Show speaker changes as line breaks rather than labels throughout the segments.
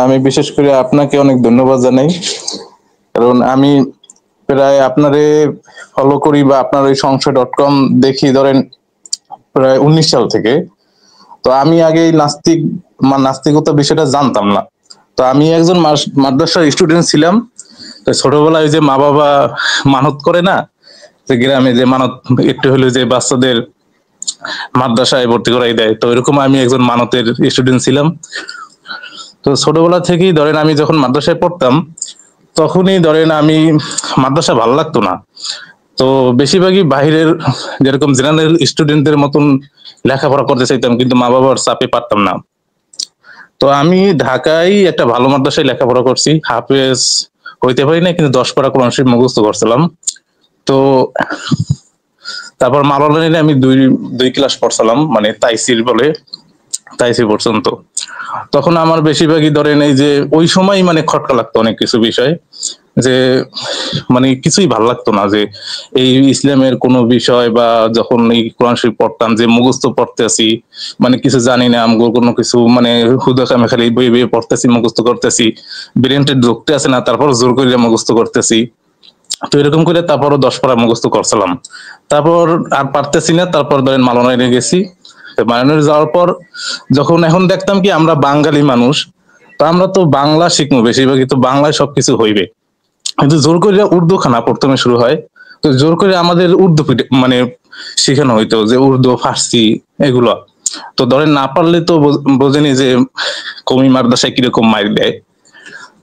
আমি বিশেষ করে আপনাকে অনেক ধন্যবাদ জানাই। কারণ আমি প্রায় আপনারে ফলো করি বা আপনার ওই সংশয়.com দেখি ধরেন প্রায় 19 সাল থেকে। তো আমি আগে এই নাস্তিকতা বিষয়টা জানতাম না। তো আমি একজন মাদ্রাসার স্টুডেন্ট ছিলাম। তো ছোটবেলায় ওই যে মা-বাবা মানত করে না? যে গ্রামে যে মানত একটু হলেও যে বাচ্চাদের মাদ্রাসায় ভর্তি করাই দেয়। তো এরকম আমি একজন মানতের স্টুডেন্ট ছিলাম। তো ছোটবেলা থেকেই ধরেন আমি যখন মাদ্রাসায় পড়তাম, তখনই ধরেন আমি মাদ্রাসা ভালো লাগতো না। তো বেশিরভাগই বাহিরের যেরকম জেনারেল স্টুডেন্টদের মতন লেখাপড়া করতে চাইতাম, কিন্তু মা-বাবার চাপে পারতাম না। তো আমি ঢাকায় একটা ভালো মাদ্রাসায় লেখাপড়া করছি। হাফেজ হইতে পারি না, কিন্তু 10 পারা কোরআন শরীফ মুখস্থ করছিলাম। তো তারপর মাওলানা আমি দুই ক্লাস পড়ছিলাম, মানে তাইসির বলে, তাইসির পর্যন্ত। তখন আমার বেশিরভাগই ধরেন এই যে ওই সময় মানে খটকা লাগতো অনেক কিছু বিষয়, যে মানে কিছুই ভাল লাগতো না, যে এই ইসলামের কোনো বিষয় বা যখন এই কোরআন শরীফ পড়তাম যে মুখস্থ পড়তেছি, মানে কিছু জানি না আমগো কোনো কিছু, মানে হুদা কামে খালি বই বই পড়তেছি, মুখস্থ করতেছি, ব্রেনটে ঢুকতে আসে না, তারপর জোর করে মুখস্থ করতেছি। তো এরকম করে তারপরও 10 পারা মুখস্থ করছিলাম। তারপর আর পারতেছি না, তারপর ধরেন মালনায় গেছি। মালনায় যাওয়ার পর যখন এখন দেখতাম কি আমরা বাঙালি মানুষ, তো আমরা তো বাংলা শিখবো, বেশিরভাগই তো বাংলায় সবকিছু হইবে, কিন্তু জোর করে উর্দু খানা প্রথমে শুরু হয়। তো জোর করে আমাদের উর্দু মানে শেখানো হইতো, যে উর্দু ফার্সি এগুলো। তো ধরেন না পারলে তো বোঝেনি যে কমি মাদ্রাসায় কিরকম মাইর দেয়।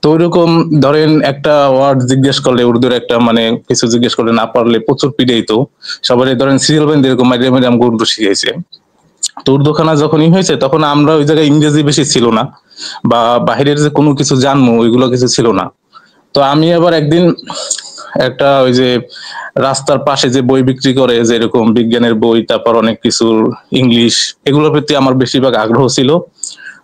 তো ওইরকম ধরেন একটা ওয়ার্ড জিজ্ঞেস করলে উর্দুর একটা মানে কিছু জিজ্ঞেস করলে না পারলে প্রচুর পিটাইতো। সবাই ধরেন সিরিয়াল বেঁধে এরকম মাইরে মাইরে আমাকে উর্দু শিখাইছে। তো উর্দুখানা যখনই হয়েছে তখন আমরা ওই জায়গায় ইংরেজি বেশি ছিল না, বা বাহিরের যে কোনো কিছু জানবো ওইগুলো কিছু ছিল না। তো আমি আবার একদিন একটা ওই যে রাস্তার পাশে যে বই বিক্রি করে, যে এরকম বিজ্ঞানের বই, তারপর অনেক কিছু ইংলিশ, এগুলোর প্রতি আমার বেশিরভাগ আগ্রহ ছিল।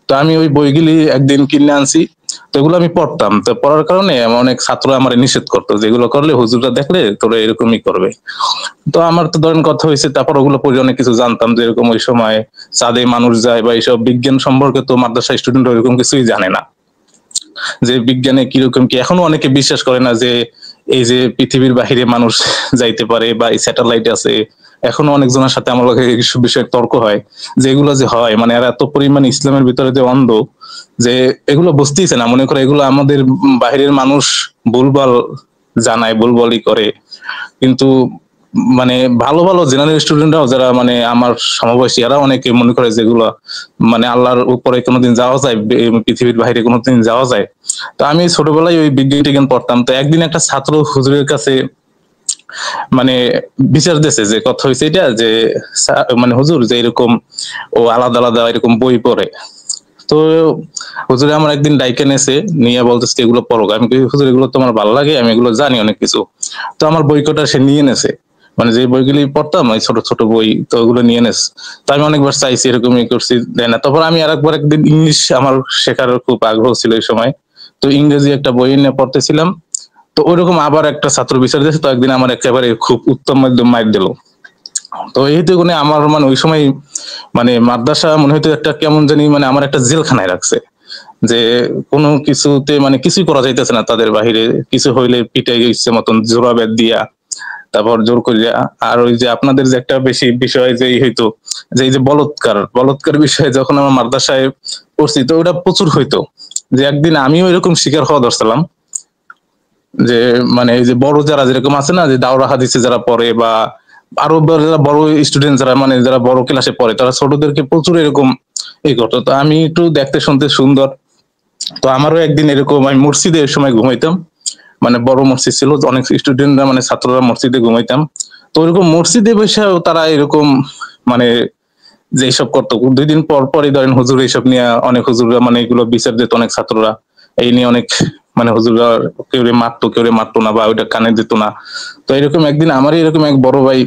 তো আমি ওই বইগুলি একদিন কিনে আনছি। তো এগুলো আমি পড়তাম। তো পড়ার কারণে অনেক ছাত্র আমার নিষেধ করতো, যেগুলো করলে হুজুররা দেখলে তোরা এরকমই করবে। তো আমার তো ধরেন কথা হয়েছে, তারপর ওগুলো পড়ে অনেক কিছু জানতাম, যে এরকম ওই সময় চাঁদে মানুষ যায় বা এইসব বিজ্ঞান সম্পর্কে তো মাদ্রাসা স্টুডেন্ট এরকম কিছুই জানে না, যে বিজ্ঞানে কিরকম কি। এখনো অনেকে বিশ্বাস করে না যে এই যে পৃথিবীর বাহিরে মানুষ যাইতে পারে বা এই স্যাটেলাইট আছে। এখনো অনেকজনের সাথে আমার এইসব বিষয়ে তর্ক হয়, যে এগুলো যে হয়, মানে এরা এত পরিমাণ ইসলামের ভিতরে যে অন্ধ, যে এগুলো বুঝতেইছে না, মনে করে এগুলো আমাদের বাহিরের মানুষ ভুলভাল জানায়, ভুলভালই করে। কিন্তু মানে ভালো ভালো জেনারেল স্টুডেন্টরাও যারা মানে আমার সমবয়সী, এরা অনেকে মনে করে যেগুলো মানে আল্লাহর উপরে কোনোদিন যাওয়া যায়, পৃথিবীর বাইরে কোনোদিন যাওয়া যায়। তো আমি ছোটবেলায় ওই বিজ্ঞান টিজ্ঞান পড়তাম। তো একদিন একটা ছাত্র হুজুরের কাছে মানে বিচার দিয়েছে, যে কথা হয়েছে এটা, যে মানে হুজুর যে এরকম ও আলাদা আলাদা এরকম বই পড়ে। তো হুজুরে আমার একদিন ডাইকে নেছে, নিয়ে বলতেছে এগুলো পড়ো। আমি হুজুর এগুলো তোমার ভালো লাগে, আমি এগুলো জানি অনেক কিছু। তো আমার বই কটা সে নিয়ে নেছে, মানে যে বইগুলি পড়তাম ওই ছোট ছোট বই, তো ওগুলো নিয়ে নেস। তো আমি অনেকবার চাইছি, এরকমই করছি, দেয় না। তারপর আমি আরেকবার একদিন ইংলিশ আমার শেখার খুব আগ্রহ ছিল এই সময়, তো ইংরেজি একটা বই নিয়ে পড়তেছিলাম। তো ওইরকম আবার একটা ছাত্র বিচার দিয়েছে, তো একদিন আমার একেবারে খুব উত্তম মাধ্যম মাইর দিল। তো এইতে মানে আমার মানে ওই সময় মানে মাদ্রাসা মনে হয়তো একটা কেমন জানি মানে আমার একটা জেলখানায় রাখছে, যে কোনো কিছুতে মানে কিছুই করা যাইতেছে না তাদের বাহিরে। কিছু হইলে পিটাই ইচ্ছে মতন জোড়া বেত দিয়া, তারপর জোর করিয়া। আর ওই যে আপনাদের যে একটা বেশি বিষয় যে হইতো, যে এই যে বলৎকার বলৎকার বিষয়ে যখন আমার মাদ্রাসায় পড়ছি, তো ওটা প্রচুর হইতো। যে একদিন আমিও এরকম শিকার হওয়া ধরছিলাম, যে মানে এই যে বড় যারা যেরকম আছে না, যে দাওরা হাদিসে যারা পড়ে, বা আরো যারা বড় স্টুডেন্ট যারা মানে যারা বড় ক্লাসে পড়ে, তারা ছোটদেরকে প্রচুর এরকম এই করতো। তো আমি একটু দেখতে শুনতে সুন্দর। তো আমারও একদিন এরকম, আমি মসজিদে এই সময় ঘুমাইতাম, মানে বড় মসজিদ ছিল, অনেক স্টুডেন্টরা মানে ছাত্ররা মসজিদে ঘুমাইতাম। তো ওইরকম মসজিদে বসেও তারা এরকম মানে যে এইসব করতো। 2 দিন পর পরই ধরেন হুজুর এইসব নিয়ে অনেক হুজুররা মানে এগুলো বিচার দিত, অনেক ছাত্ররা এই নিয়ে অনেক মানে হুজুররা কেউ মারতো, কেউ মারতো না, বা ওইটা কানে দিত না। তো এরকম একদিন আমারই এরকম এক বড় ভাই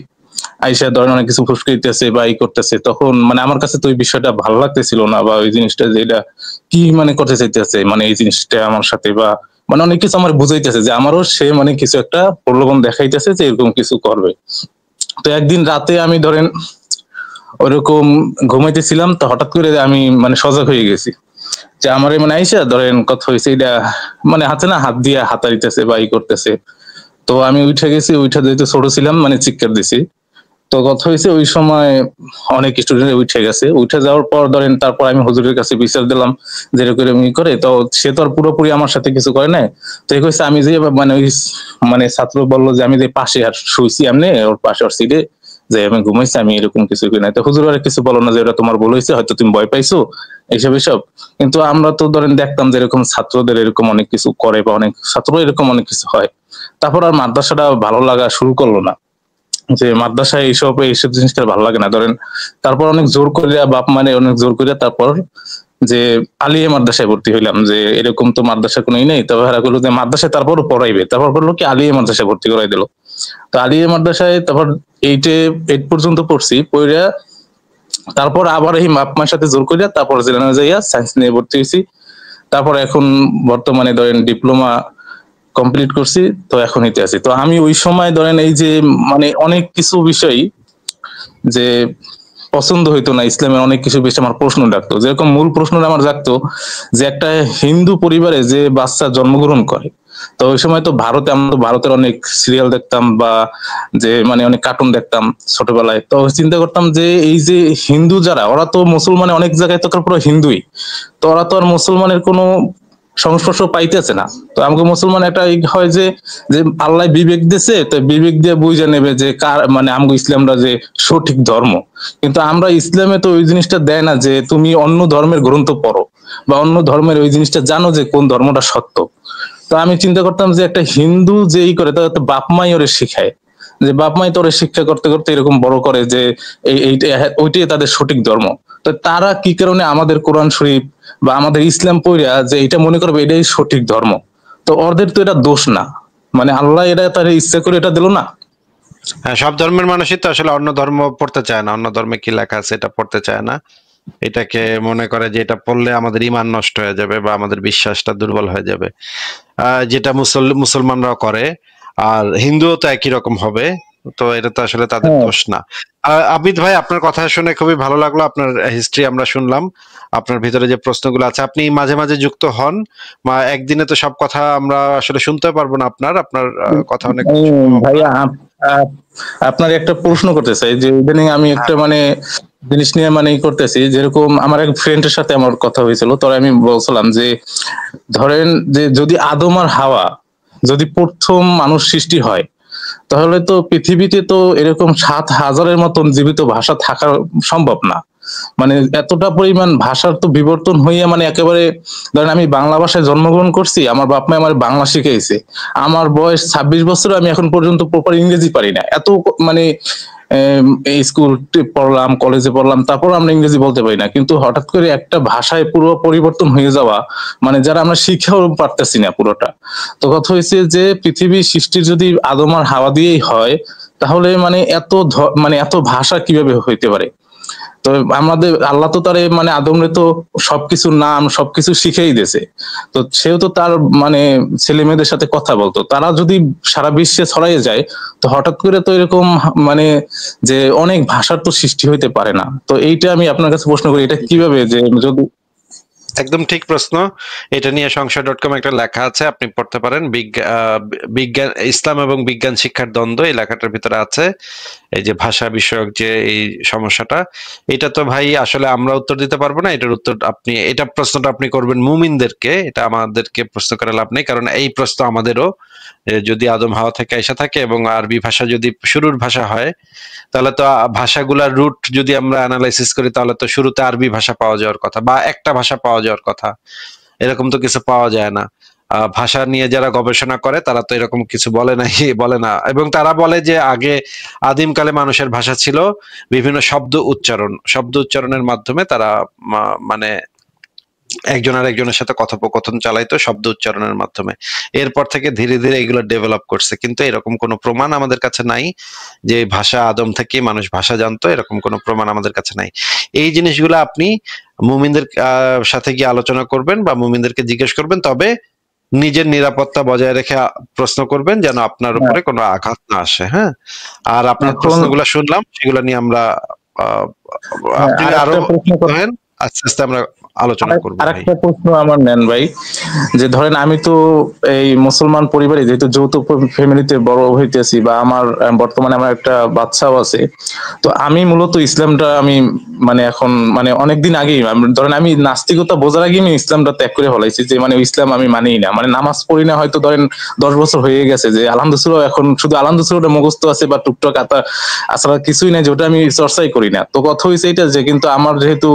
আইসা ধরেন অনেক কিছু ফুসকাইতেছে বা ই করতেছে, তখন মানে আমার কাছে তো ওই বিষয়টা ভালো লাগতেছিল না, বা ওই জিনিসটা যে এটা কি মানে করতে চাইতেছে, মানে এই জিনিসটা আমার সাথে, বা মানে অনেক কিছু আমার বুঝাইতেছে, যে আমারও সে মানে কিছু একটা প্রলোভন দেখাইতেছে যে এরকম কিছু করবে। তো একদিন রাতে আমি ধরেন ওরকম ঘুমাইতেছিলাম, তো হঠাৎ করে আমি মানে সজাগ হয়ে গেছি, যে আমার মানে আইসা ধরেন কথা হয়েছে এটা মানে হাতে না হাত দিয়ে হাতাইতেছে বা ই করতেছে। তো আমি উঠে গেছি, উঠে যেহেতু ছোট ছিলাম মানে চিৎকার দিছি। তো কথা হয়েছে ওই সময় অনেক স্টুডেন্ট উঠে গেছে, উঠে যাওয়ার পর ধরেন তারপর আমি হুজুরের কাছে বিচার দিলাম যে এরকম ই করে। তো সে তো আর পুরোপুরি আমার সাথে কিছু করে নাই। তো এই কইছে আমি যে মানে ওই মানে ছাত্র বললো যে আমি যে পাশে আর শুইছি এমনি ওর পাশে ওর সিটে যে আমি ঘুমাইছি, আমি এরকম কিছু করি নাই। তো হুজুর আর কিছু বলো না যে ওটা তোমার ভুল হয়েছে, হয়তো তুমি ভয় পাইছো এইসব এইসব। কিন্তু আমরা তো ধরেন দেখতাম যে এরকম ছাত্রদের এরকম অনেক কিছু করে বা অনেক ছাত্র এরকম অনেক কিছু হয়। তারপর আর মাদ্রাসাটা ভালো লাগা শুরু করলো না, যে মাদ্রাসায় এইসব জিনিসটা ভালো লাগে না ধরেন। তারপর অনেক জোর করিয়া বাপ মানে অনেক জোর করিয়া তারপর যে আলিয়া মাদ্রাসায় ভর্তি হইলাম, যে এরকম তো মাদ্রাসা কোনোই নেই। তবে হেরা করলো যে মাদ্রাসায় তারপরও পড়াইবে, তারপর করলো কি আলিয়া মাদ্রাসায় ভর্তি করাই দিল। তো আলিয়া মাদ্রাসায় তারপর এইট পর্যন্ত পড়ছি, পড়িয়া তারপর আবার এই বাপ মায়ের সাথে জোর করিয়া তারপর জেনারেল যাইয়া সায়েন্স নিয়ে ভর্তি হয়েছি। তারপর এখন বর্তমানে ধরেন ডিপ্লোমা কমপ্লিট করছি, তো এখন এতে আছি। তো আমি ওই সময় ধরেন এই যে মানে অনেক কিছু বিষয় যে পছন্দ হইতো না, ইসলামের অনেক কিছু বেশি আমার প্রশ্ন ডাকতো। যেরকম মূল প্রশ্নটা আমার জাগতো যে একটা হিন্দু পরিবারে যে বাচ্চা জন্মগ্রহণ করে, তো ওই সময় তো ভারতে আমরা তো ভারতের অনেক সিরিয়াল দেখতাম বা যে মানে অনেক কার্টুন দেখতাম ছোটবেলায়। তো চিন্তা করতাম যে এই যে হিন্দু যারা, ওরা তো মুসলমানে অনেক জায়গায় তো পুরো হিন্দুই, তো ওরা তো আর মুসলমানের কোনো সংস্পর্শ পাইতেছে না। তো আমাকে মুসলমান একটা হয় যে যে আল্লাহ বিবেক দিছে, তো বিবেক দিয়ে বুঝে নেবে যে কার মানে আমগো ইসলামটা যে সঠিক ধর্ম। কিন্তু আমরা ইসলামে তো ওই জিনিসটা দেয় না যে তুমি অন্য ধর্মের গ্রন্থ পড়ো বা অন্য ধর্মের ওই জিনিসটা জানো যে কোন ধর্মটা সত্য। তো আমি চিন্তা করতাম যে একটা হিন্দু যে ই করে তাহলে তো বাপ মাই ওরে শিখায়, যে বাপ মাই তো ওরে শিক্ষা করতে করতে এরকম বড় করে যে ওইটাই তাদের সঠিক ধর্ম। তো তারা কি কারণে আমাদের কোরআন শরীফ বা আমাদের ইসলাম পড়িয়া যে এটা মনে করবে এটাই সঠিক ধর্ম? তো ওদের তো এটা দোষ না, মানে আল্লাহ এটা তার ইচ্ছা করে এটা দিল না।
হ্যাঁ, সব ধর্মের মানুষই তো আসলে অন্য ধর্ম পড়তে চায় না, অন্য ধর্মে কি লেখা আছে এটা পড়তে চায় না। এটাকে মনে করে যে এটা পড়লে আমাদের ঈমান নষ্ট হয়ে যাবে বা আমাদের বিশ্বাসটা দুর্বল হয়ে যাবে। যেটা মুসলমানরাও করে, আর হিন্দুও তো একই রকম হবে। তো এটা তো আসলে তাদের
হ্যাঁ,
দোষ না। আবিদ ভাই, আপনার কথা শুনে খুবই ভালো লাগলো। আপনার হিস্ট্রি আমরা শুনলাম, আপনার ভিতরে যে প্রশ্নগুলো আছে। আপনি মাঝে মাঝে যুক্ত হন, একদিনে তো সব কথা আমরা আসলে শুনতে পারবো না। আপনার আপনার কথা অনেক শুনবো
ভাইয়া আপনার একটা প্রশ্ন করতে চাই যে ইদানিং আমি
আমরা।
একটা মানে জিনিস নিয়ে মানে ই করতেছি। যেরকম আমার এক ফ্রেন্ডের সাথে আমার কথা হয়েছিল, তো আমি বলছিলাম যে ধরেন যে যদি আদম আর হাওয়া যদি প্রথম মানুষ সৃষ্টি হয়, তাহলে তো পৃথিবীতে তো এরকম 7,000-এর মতন জীবিত ভাষা থাকা সম্ভব না। মানে এতটা পরিমাণ ভাষার তো বিবর্তন হইয়া মানে একেবারে ধরেন আমি বাংলা ভাষায় জন্মগ্রহণ করছি, আমার বাপ মা আমার বাংলা শিখাইছে, আমার বয়স 26 বছর, আমি এখন পর্যন্ত প্রপার ইংরেজি পারি না। এত মানে এই স্কুল পড়লাম, কলেজে পড়লাম, তারপর আমরা ইংরেজি বলতে পারি না। কিন্তু হঠাৎ করে একটা ভাষায় পুরো পরিবর্তন হয়ে যাওয়া, মানে যারা আমরা শিখেও পারতেছি না পুরোটা। তো কথা হয়েছে যে পৃথিবীর সৃষ্টি যদি আদম আর হাওয়া দিয়েই হয়, তাহলে মানে মানে এত ভাষা কিভাবে হইতে পারে? তো আমাদের আল্লাহ তো তার মানে আদমরে তো সবকিছুর নাম সবকিছু শিখেই দিয়েছে। তো সেও তো তার মানে ছেলে মেয়েদের সাথে কথা বলতো, তারা যদি সারা বিশ্বে ছড়াইয়ে যায়, তো হঠাৎ করে তো এরকম মানে যে অনেক ভাষার তো সৃষ্টি হইতে পারে না। তো এইটা আমি আপনার কাছে প্রশ্ন করি, এটা কিভাবে যে যদি
একদম ঠিক প্রশ্ন। এটা নিয়ে সংশয়.com একটা লেখা আছে, আপনি পড়তে পারেন। বিজ্ঞান, ইসলাম এবং বিজ্ঞান শিক্ষার দ্বন্দ্ব, এই লেখাটার ভিতরে আছে এই যে ভাষা বিষয়ক যে এই সমস্যাটা। এটা তো ভাই আসলে আমরা উত্তর দিতে পারবো না। এটার উত্তর আপনি, এটা প্রশ্নটা আপনি করবেন মুমিনদেরকে, এটা আমাদেরকে প্রশ্ন করে লাভ নেই। কারণ এই প্রশ্ন আমাদেরও, যদি আদম হাওয়া থেকে আইসা থাকে এবং আরবি ভাষা যদি শুরুর ভাষা হয়, তাহলে তো ভাষাগুলার রুট যদি আমরা অ্যানালাইসিস করি, তাহলে তো শুরুতে আরবি ভাষা পাওয়া যাওয়ার কথা বা একটা ভাষা পাওয়া যাওয়ার কথা। এরকম তো কিছু পাওয়া যায় না। ভাষা নিয়ে যারা গবেষণা করে তারা তো এরকম কিছু বলে না, বলে না। এবং তারা বলে যে আগে আদিমকালে মানুষের ভাষা ছিল বিভিন্ন শব্দ উচ্চারণের মাধ্যমে তারা মানে একজন আর একজনের সাথে কথোপকথন চালাইতো শব্দ উচ্চারণের মাধ্যমে। এরপর থেকে ধীরে ধীরে এগুলো ডেভেলপ করছে, কিন্তু এরকম কোনো প্রমাণ আমাদের কাছে নাই যে ভাষা আদম থেকে মানুষ ভাষা জানতো, এরকম কোনো প্রমাণ আমাদের কাছে নাই। এই জিনিসগুলো আপনি মুমিনদের সাথে গিয়ে আলোচনা করবেন বা মুমিনদেরকে জিজ্ঞেস করবেন, তবে নিজের নিরাপত্তা বজায় রেখে প্রশ্ন করবেন, যেন আপনার উপরে কোনো আঘাত না আসে। হ্যাঁ, আর আপনার
এখন
প্রশ্নগুলো শুনলাম, সেগুলো নিয়ে আমরা আপনি
আর
আরো
একটা প্রশ্ন
আস্তে আস্তে আমরা আলোচনা করবো ভাই।
আরেকটা প্রশ্ন আমার নেন ভাই, যে ধরেন আমি তো এই মুসলমান পরিবারে যেহেতু যৌথ ফ্যামিলিতে বড় হইতেছি, বা আমার বর্তমানে আমার একটা বাচ্চাও আছে, তো আমি মূলত ইসলামটা আমি মানে এখন মানে অনেকদিন আগেই ধরেন আমি নাস্তিকতা বোঝার আগে আমি ইসলামটা ত্যাগ করে ফেলাইছি, যে মানে ইসলাম আমি মানিই না, মানে নামাজ পড়ি না, হয়তো ধরেন 10 বছর হয়ে গেছে, যে আলহামদুলিল্লাহ এখন শুধু আলহামদুলিল্লাহ মুখস্থ আছে বা টুকটাক আসলে কিছুই নাই, যেটা আমি চর্চাই করি না। তো কথা হয়েছে এটা যে কিন্তু আমার যেহেতু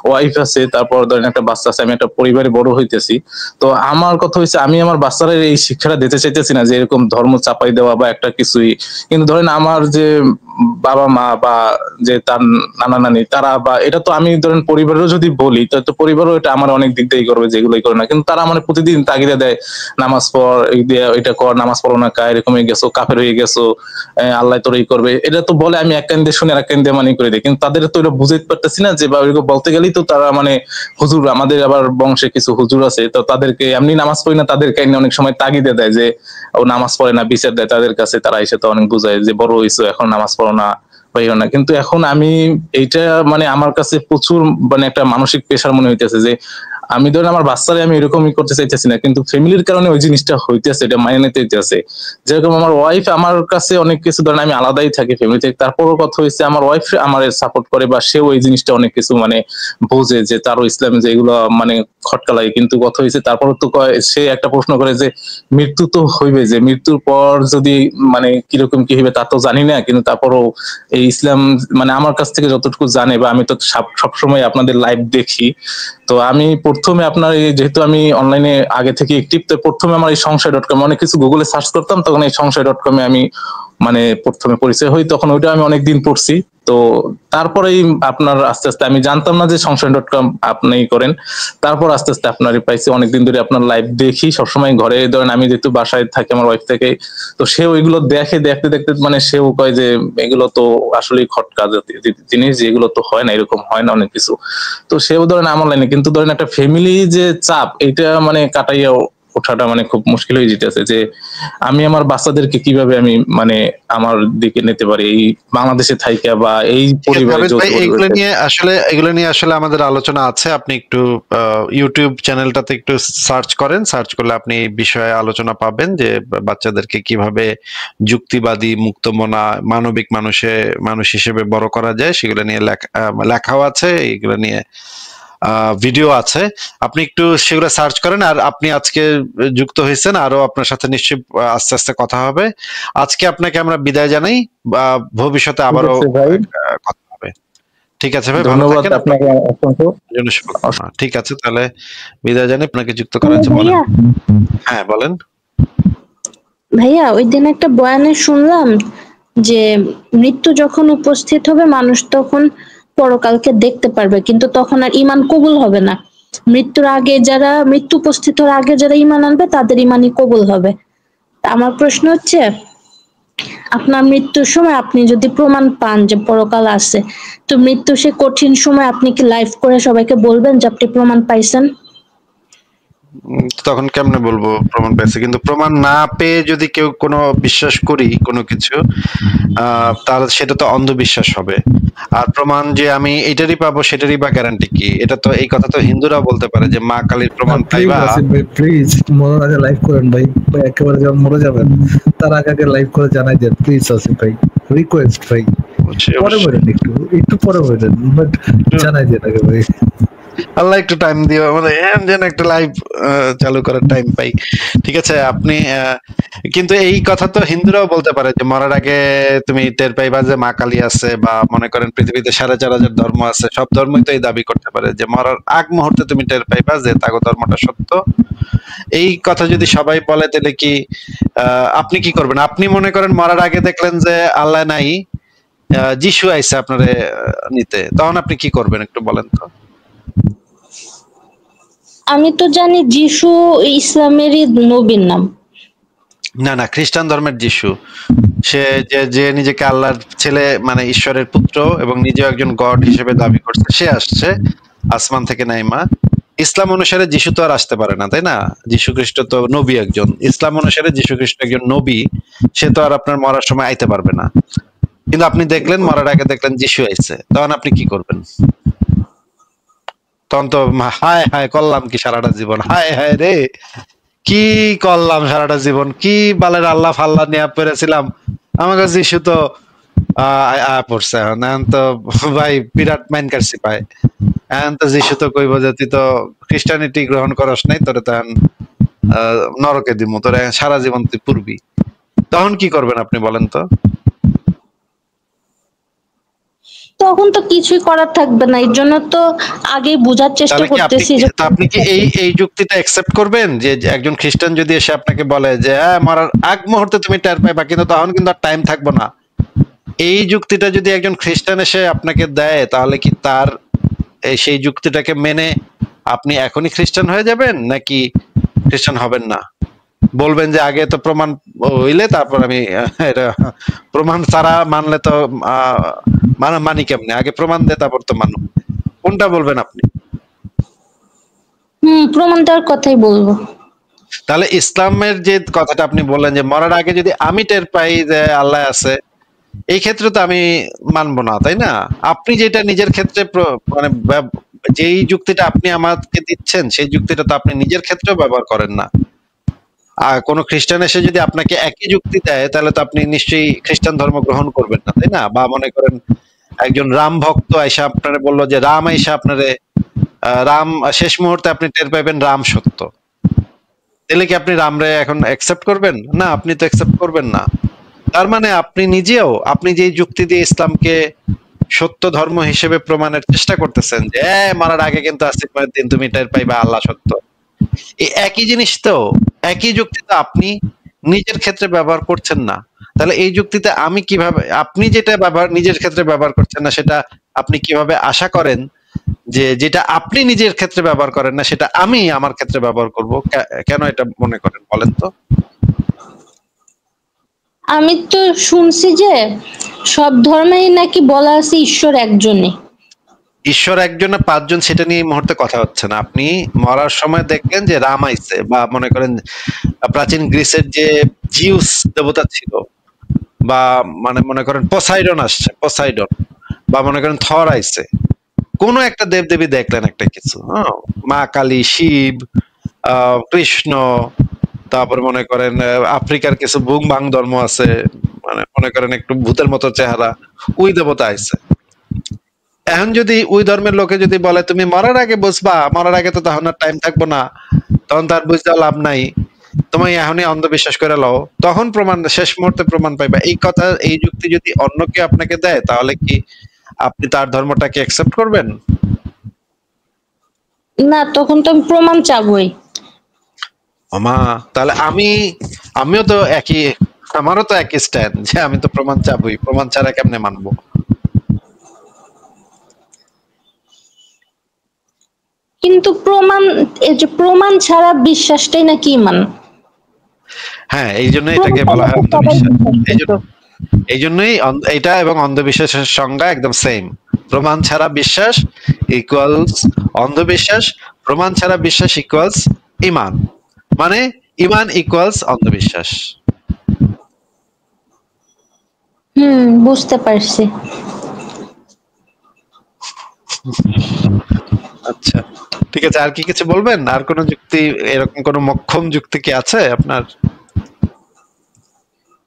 ওয়াইফ আছে, তারপর ধরেন একটা বাচ্চা আছে, আমি একটা পরিবারে বড় হইতেছি, তো আমার কথা হয়েছে আমি আমার বাচ্চারা এই শিক্ষাটা দিতে চাইতেছি না যে এরকম ধর্ম চাপাই দেওয়া বা একটা কিছুই। কিন্তু ধরেন আমার যে বাবা মা বা যে তার নানা নানি তারা, বা এটা তো আমি ধরেন পরিবারেরও যদি বলি, তো পরিবারও এটা আমার অনেক দিক দিয়েই করবে যেগুলোই করে না, কিন্তু তারা মানে প্রতিদিন তাগিদে দেয় নামাজ পড়, এই দিয়ে এটা কর, নামাজ পড়ো না, কা এরকম হয়ে গেছো, কাফের হয়ে গেছো, আল্লাহ তোর এই করবে, এটা তো বলে, আমি এক কান দিয়ে শুনে এক কান দিয়ে মানে করে দিই, কিন্তু তাদের তো এটা বুঝাইতে পারতেছি না যে, বা ওইরকম বলতে গেলেই তো তারা মানে হুজুর, আমাদের আবার বংশে কিছু হুজুর আছে, তো তাদেরকে এমনি নামাজ পড়ি না তাদের কাহিনী অনেক সময় তাগিদে দেয় যে ও নামাজ পড়ে না, বিচার দেয় তাদের কাছে, তারা এসে তো অনেক বুঝায় যে বড় হইছো এখন নামাজ পড়ো না, পাইও না। কিন্তু এখন আমি এইটা মানে আমার কাছে প্রচুর মানে একটা মানসিক প্রেশার মনে হইতেছে, যে আমি ধরেন আমার বাচ্চারে আমি এরকমই করতে চাইতেছি না, কিন্তু ফ্যামিলির কারণে ওই জিনিসটা হইতেছে, এটা মাইনে নিতে হইতেছে। যেরকম আমার ওয়াইফ আমার কাছে অনেক কিছু, ধরেন আমি আলাদাই থাকি ফ্যামিলি থেকে, তারপরও কথা হয়েছে আমার ওয়াইফ আমার সাপোর্ট করে, বা সেও এই জিনিসটা অনেক কিছু মানে বোঝে যে তারও ইসলামে যে এগুলো মানে খটকা লাগে, কিন্তু কথা হয়েছে তারপরও তো সে একটা প্রশ্ন করে যে মৃত্যু তো হইবে, যে মৃত্যুর পর যদি মানে কিরকম কি হইবে তা তো জানি না, কিন্তু তারপরও এই ইসলাম মানে আমার কাছ থেকে যতটুকু জানে, বা আমি তো সবসময় আপনাদের লাইভ দেখি, তো আমি প্রথমে আপনার এই যেহেতু আমি অনলাইনে আগে থেকে অ্যাক্টিভ, তো প্রথমে আমার এই সংশয়.com অনেক কিছু গুগলে সার্চ করতাম, তখন এই সংশয়.com আমি মানে প্রথমে পরিচয় হই, তখন ওইটা আমি অনেকদিন পড়ছি। তো তারপরেই আপনার আস্তে আস্তে আমি জানতাম না যে সংশয়.com আপনি করেন, তারপর আস্তে আস্তে আপনারই পাইছি, অনেকদিন ধরে আপনার লাইভ দেখি সবসময় ঘরে, ধরেন আমি যেহেতু বাসায় থাকি আমার ওয়াইফ থেকে, তো সেও এগুলো দেখে, দেখতে দেখতে মানে সেও কয় যে এগুলো তো আসলে খটকা জিনিস, যে এগুলো তো হয় না, এরকম হয় না অনেক কিছু। তো সেও ধরেন আমার লাইনে, কিন্তু ধরেন একটা ফ্যামিলি যে চাপ, এটা মানে কাটাইয়া ওঠাটা মানে খুব মুশকিল হয়ে যেতেছে, যে আমি আমার বাচ্চাদেরকে কিভাবে আমি মানে আমার দিকে নিতে পারি এই বাংলাদেশে থাইকা, বা এই
ঠিক আছে
পরিবারে
হামিদ
যৌথ
ভাই,
পরিবারে।
এগুলো নিয়ে আসলে আমাদের আলোচনা আছে। আপনি একটু ইউটিউব চ্যানেলটাতে একটু সার্চ করেন, সার্চ করলে আপনি এই বিষয়ে আলোচনা পাবেন যে বাচ্চাদেরকে কিভাবে যুক্তিবাদী, মুক্তমনা, মানবিক মানুষ হিসেবে বড় করা যায়, সেগুলো নিয়ে লেখাও আছে, এগুলো নিয়ে ভিডিও আছে। আপনি একটু সেগুলো সার্চ করেন। আর আপনি আজকে যুক্ত হয়েছেন, আরো আপনার সাথে নিশ্চয়ই আস্তে আস্তে কথা হবে। আজকে আপনাকে আমরা বিদায় জানাই, ভবিষ্যতে
ঠিক
আবারও
আছে ভাই,
কথা হবে। ঠিক আছে ভাই, ভালো
ধন্যবাদ
থাকেন।
আপনাকে অসংখ্য।
জন্য শুভকামনা। ঠিক আছে, তাহলে বিদায় জানাই। আপনাকে যুক্ত করা হয়েছে, বলেন।
ভাইয়া
হ্যাঁ বলেন।
ভাইয়া ওই দিন একটা বয়ানে শুনলাম যে মৃত্যু যখন উপস্থিত হবে মানুষ তখন পরকালকে দেখতে পারবে, কিন্তু তখন আর ঈমান কবুল হবে না। মৃত্যু উপস্থিত হওয়ার আগে যারা ঈমান আনবে তাদের ঈমানই কবুল হবে। তা আমার প্রশ্ন হচ্ছে, আপনার মৃত্যুর সময় আপনি যদি প্রমাণ পান যে পরকাল আছে, তো মৃত্যুর সে কঠিন সময় আপনি কি লাইভ করে সবাইকে বলবেন যে আপনি প্রমাণ পাইছেন?
তখন কেমনে বলবো প্রমাণ পেয়েছে? কিন্তু প্রমাণ না পেয়ে যদি কেউ কোনো বিশ্বাস করি কোনো কিছু, তাহলে সেটা তো অন্ধবিশ্বাস হবে। আর প্রমাণ যে আমি এটারই পাবো সেটারই বা গ্যারান্টি কি? এটা তো, এই কথা তো হিন্দুরা বলতে পারে যে মা কালীর প্রমাণ
প্লিজ
পাইবা।
আসিফ ভাই, প্লিজ মরার আগে লাইভ করেন ভাই। ভাই একেবারে যখন মরে যাবেন তার আগে আগে লাইভ করে জানাই দেন প্লিজ আসিফ ভাই, রিকোয়েস্ট ভাই। পরে বলেন, একটু পরে বলেন, বাট জানাই দেন আগে ভাই।
আল্লাহ একটু টাইম দিও, মানে যেন একটা লাইভ চালু করার টাইম পাই। ঠিক আছে, আপনি কিন্তু এই কথা তো হিন্দুরাও বলতে পারে যে মরার আগে তুমি টের পাইবা যে মা কালী আছে, বা মনে করেন পৃথিবীতে 4,500 ধর্ম আছে, সব ধর্মই তো এই দাবি করতে পারে যে মরার আগ মুহূর্তে তুমি টের পাইবা যে তাগো ধর্মটা সত্য। এই কথা যদি সবাই বলে তাহলে কি আপনি কি করবেন? আপনি মনে করেন মরার আগে দেখলেন যে আল্লাহ নাই, যিশু আইছে আপনারে নিতে, তখন আপনি কি করবেন একটু বলেন তো।
আমি তো জানি যিশু ইসলামেরই নবীর নাম।
না না, খ্রিস্টান ধর্মের যিশু, সে যে নিজেকে আল্লাহর ছেলে মানে ঈশ্বরের পুত্র এবং নিজেও একজন গড হিসেবে দাবি করছে, সে আসছে আসমান থেকে নাইমা। ইসলাম অনুসারে যিশু তো আর আসতে পারে না, তাই না? যিশু খ্রিস্ট তো নবী একজন, ইসলাম অনুসারে যিশু খ্রিস্ট একজন নবী, সে তো আর আপনার মরার সময় আইতে পারবে না। কিন্তু আপনি দেখলেন মরার আগে দেখলেন যিশু আইছে, তখন আপনি কি করবেন? তখন তো হায় হায় করলাম কি সারাটা জীবন, হায় হায় রে কি করলাম সারাটা জীবন, কি বালের আল্লাহ ফাল্লাহ নিয়ে পেরেছিলাম, আমার কাছে ইস্যু তো পড়ছে এখন তো ভাই বিরাট মাইন কাটছি পায়। এখন তো যিশু তো কইব যে তুই তো খ্রিস্টানিটি গ্রহণ করস নাই, তোরে তখন নরকে দিমু, তোরে সারা জীবন তুই পুরবি। তখন কি করবেন আপনি বলেন তো?
তখন তো কিছুই করার থাকবে না, এর জন্য তো আগেই বোঝার চেষ্টা
তাহলে কি
করতেছি যে
আপনি কি এই যুক্তিটা অ্যাকসেপ্ট করবেন যে একজন খ্রিস্টান যদি এসে আপনাকে বলে যে হ্যাঁ মরার আগ মুহূর্তে তুমি টের পাইবা, কিন্তু তখন কিন্তু আর টাইম থাকবো না, এই যুক্তিটা যদি একজন খ্রিস্টান এসে আপনাকে দেয়, তাহলে কি তার সেই যুক্তিটাকে মেনে আপনি এখনই খ্রিস্টান হয়ে যাবেন, নাকি খ্রিস্টান হবেন না? বলবেন যে আগে তো প্রমাণ হইলে তারপর আমি এটা প্রমাণ ছাড়া মানলে তো মানি কেমনে, আগে প্রমাণ দে তারপর তো মানু, কোনটা বলবেন আপনি?
প্রমাণ দেওয়ার কথাই বলবো।
তাহলে ইসলামের যে কথাটা আপনি বললেন যে মরার আগে যদি আমি টের পাই যে আল্লাহ আছে, এই ক্ষেত্রে তো আমি মানবো না, তাই না? আপনি যেটা নিজের ক্ষেত্রে মানে যেই যুক্তিটা আপনি আমাকে দিচ্ছেন সেই যুক্তিটা তো আপনি নিজের ক্ষেত্রেও ব্যবহার করেন না। আর কোন খ্রিস্টান এসে যদি আপনাকে একই যুক্তি দেয়, তাহলে তো আপনি নিশ্চয়ই খ্রিস্টান ধর্ম গ্রহণ করবেন না, তাই না? বা মনে করেন একজন রাম ভক্ত আইসা আপনারে বললো যে রাম আইসা আপনারে রাম শেষ মুহূর্তে আপনি টের পাইবেন রাম সত্য, তাহলে কি আপনি রামরে এখন অ্যাকসেপ্ট করবেন? না, আপনি তো অ্যাকসেপ্ট করবেন না। তার মানে আপনি নিজেও আপনি যে যুক্তি দিয়ে ইসলামকে সত্য ধর্ম হিসেবে প্রমাণের চেষ্টা করতেছেন যে মারার আগে কিন্তু আসিফের দিন তুমি টের পাইবা আল্লাহ সত্য, এই একই জিনিস তো, একই যুক্তি তো আপনি নিজের ক্ষেত্রে ব্যবহার করছেন না। তাহলে এই যুক্তিতে আমি কিভাবে, আপনি যেটা নিজের ক্ষেত্রে ব্যবহার করছেন না, সেটা আপনি কিভাবে আশা করেন যে যেটা আপনি নিজের ক্ষেত্রে ব্যবহার করেন না সেটা আমি আমার ক্ষেত্রে ব্যবহার করব? কেন এটা মনে করেন বলেন তো?
আমি তো শুনছি যে সব ধর্মেই নাকি বলা আছে ঈশ্বর একজনই।
ঈশ্বর একজনে পাঁচজন, সেটা নিয়ে এই মুহূর্তে কথা হচ্ছে না। আপনি মরার সময় দেখলেন যে রাম আইছে, বা মনে করেন প্রাচীন গ্রিসের যে জিউস দেবতা ছিল, বা মানে মনে করেন পোসাইডন আসছে, পোসাইডন, বা মনে করেন থর আইছে, কোন একটা দেবদেবী দেখলেন একটা কিছু, মা কালী, শিব, কৃষ্ণ, তারপর মনে করেন আফ্রিকার কিছু বুং বাং ধর্ম আছে, মানে মনে করেন একটু ভূতের মতো চেহারা, ওই দেবতা আইছে। এখন যদি ওই ধর্মের লোকে যদি বলে তুমি মরার আগে বুঝবা, মরার আগে তো তখন আর টাইম থাকবো না, তখন তার বুঝতে লাভ নাই, তুমি এখনই অন্ধবিশ্বাস করে লও, তখন প্রমাণ শেষ মুহূর্তে প্রমাণ পাইবা, এই কথা এই যুক্তি যদি অন্য কেউ আপনাকে দেয়, তাহলে কি আপনি তার ধর্মটাকে অ্যাকসেপ্ট করবেন?
না, তখন তো আমি প্রমাণ চাবই।
আমা তাহলে আমিও তো একই, আমারও তো একই স্ট্যান্ড যে আমি তো প্রমাণ চাবই, প্রমাণ ছাড়া কেমনে মানবো?
কিন্তু এই যে প্রমাণ ছাড়া বিশ্বাসটাই নাকি ঈমান।
হ্যাঁ, এই জন্যই এটাকে বলা হয় অন্ধবিশ্বাস। এই জন্যই এটা এবং অন্ধবিশ্বাসের সংজ্ঞা একদম সেম। প্রমাণ ছাড়া বিশ্বাস ইকুয়ালস অন্ধবিশ্বাস, প্রমাণ ছাড়া বিশ্বাস ইকুয়ালস ঈমান, মানে ঈমান ইকুয়ালস অন্ধবিশ্বাস।
বুঝতে পারছি।
আচ্ছা, ঠিক আছে, আর কি কিছু বলবেন? আর কোন যুক্তি, এরকম কোন মক্ষম যুক্তি কি আছে আপনার?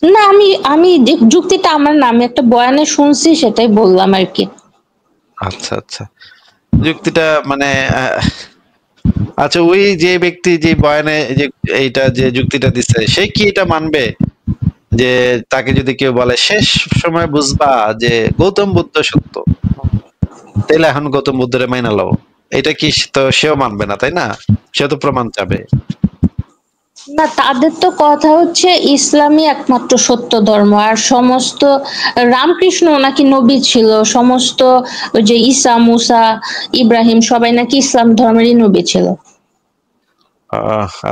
না, আমি যে যুক্তিটা আমার নামে একটা বয়ানে শুনছি সেটাই বললাম আর কি।
আচ্ছা আচ্ছা, যুক্তিটা মানে আচ্ছা, ওই যে ব্যক্তি যে বয়ানে যে এইটা যে যুক্তিটা দিচ্ছে, সে কি এটা মানবে যে তাকে যদি কেউ বলে শেষ সময় বুঝবা যে গৌতম বুদ্ধ সত্য, তাহলে এখন গৌতম বুদ্ধরে মাইনা লও, এটা কি তো সেও মানবে না, তাই না? সে তো প্রমাণ চাবে।
না, তাদের তো কথা হচ্ছে ইসলামই একমাত্র সত্য ধর্ম, আর সমস্ত রামকৃষ্ণ নাকি নবী ছিল, সমস্ত ওই যে ঈসা, মুসা, ইব্রাহিম সবাই নাকি ইসলাম ধর্মেরই নবী ছিল।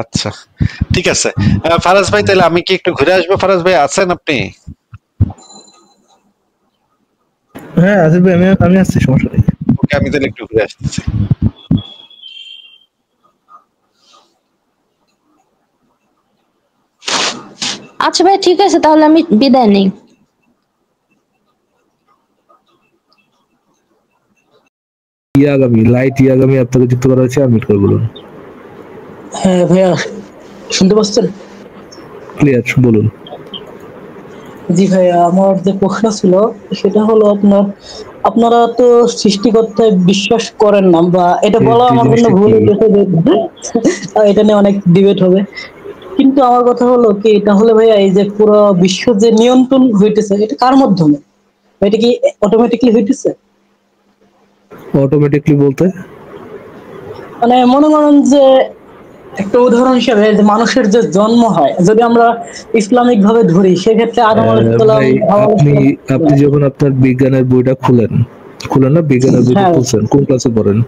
আচ্ছা, ঠিক আছে। ফারাজ ভাই, তাহলে আমি কি একটু ঘুরে আসবো? ফারাজ ভাই আছেন আপনি?
হ্যাঁ আসিফ ভাই, আমি আসছি, সমস্যা নেই।
ওকে, আমি তাহলে একটু ঘুরে আসতেছি।
আচ্ছা ভাই, ঠিক আছে, তাহলে আমি বিদায় নেই।
ইয়াগামি, লাইট ইয়াগামি আপনাকে যুক্ত করা হয়েছে, আনমিউট করে বলুন।
হ্যাঁ ভাইয়া, শুনতে পাচ্ছেন?
ক্লিয়ার, বলুন।
জি ভাইয়া, আমার যে প্রশ্ন ছিল সেটা হলো আপনারা তো সৃষ্টিকর্তায় বিশ্বাস করেন না, বা এটা বলা আমার জন্য ভুল হয়েছে, এটা নিয়ে অনেক ডিবেট হবে। কিন্তু আমার কথা হলো কি, তাহলে ভাইয়া এই যে পুরো বিশ্ব যে নিয়ন্ত্রণ হইতেছে এটা কার মাধ্যমে? এটা কি অটোমেটিকলি হইতেছে?
অটোমেটিকলি বলতে
মানে মনে করেন যে একটা উদাহরণ হিসেবে যে মানুষের যে জন্ম হয়, যদি আমরা ইসলামিক ভাবে ধরি, সেক্ষেত্রে আদম আলাইহিস সালাম,
আপনি যখন আপনার বিজ্ঞানের বইটা খুলেন না, বিজ্ঞানের বইটা খুলছেন, কোন ক্লাসে পড়েন?